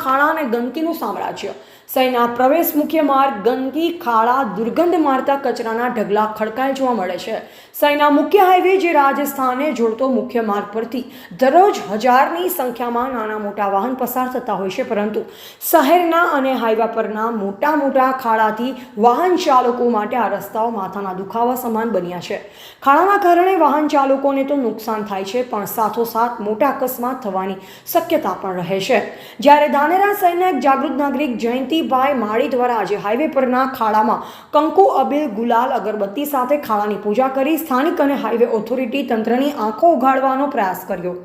ખાડા અને ગંદકીનું સામ્રાજ્ય। શહેરના પ્રવેશ મુખ્ય માર્ગ ગંદકી, ખાડા, દુર્ગંધ મારતા કચરાના ઢગલા ખડકાઈ જોવા મળે છે। શહેરના મુખ્ય હાઈવે જે રાજસ્થાનને જોડતો મુખ્ય માર્ગ પરથી દરરોજ હજારની સંખ્યામાં નાના મોટા વાહન પસાર થતા હોય છે, પરંતુ શહેરના અને હાઈવે પરના મોટા મોટા ખાડાથી વાહન ચાલકો માટે આ રસ્તાઓ માથાના દુખાવા સમાન બન્યા છે। ખાડાના કારણે વાહન ચાલકોને તો નુકસાન થાય છે, પણ સાથોસાથ મોટા અકસ્માત થવાની શક્યતા પણ રહે છે। જ્યારે ધાનેરા શહેરના એક જાગૃત નાગરિક જયંતિભાઈ માળી દ્વારા આજે હાઈવે પરના ખાડામાં કંકુ, અબીલ, ગુલાલ, અગરબત્તી સાથે ખાડાની પૂજા કરી સ્થાનિક અને હાઈવે ઓથોરિટી તંત્રની આંખો ઉઘાડવાનો પ્રયાસ કર્યો।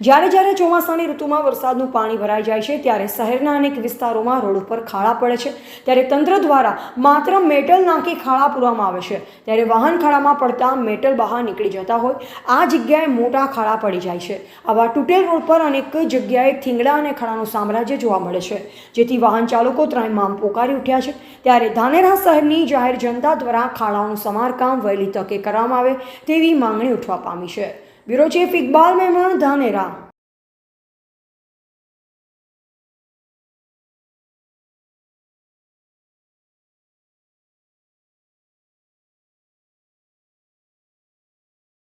જ્યારે ચોમાસાની ઋતુમાં વરસાદનું પાણી ભરાઈ જાય છે, ત્યારે શહેરના અનેક વિસ્તારોમાં રોડ ઉપર ખાડા પડે છે, ત્યારે તંત્ર દ્વારા માત્ર મેટલ નાખી ખાડા પૂરવામાં આવે છે, ત્યારે વાહન ખાડામાં પડતા મેટલ બહાર નીકળી જતા હોય આ જગ્યાએ મોટા ખાડા પડી જાય છે। આવા તૂટેલ રોડ પર અનેક જગ્યાએ થીંગડા અને ખાડાનું સામ્રાજ્ય જોવા મળે છે, જેથી વાહન ચાલકો ત્રાહિમામ પોકારી ઉઠ્યા છે। ત્યારે ધાનેરા શહેરની જાહેર જનતા દ્વારા ખાડાઓનું સમારકામ વહેલી તકે કરવામાં આવે તેવી માંગણી ઉઠવા પામી છે। બ્યુરો ચીફ ઇકબાલ મહેમાન, ધાનેરા।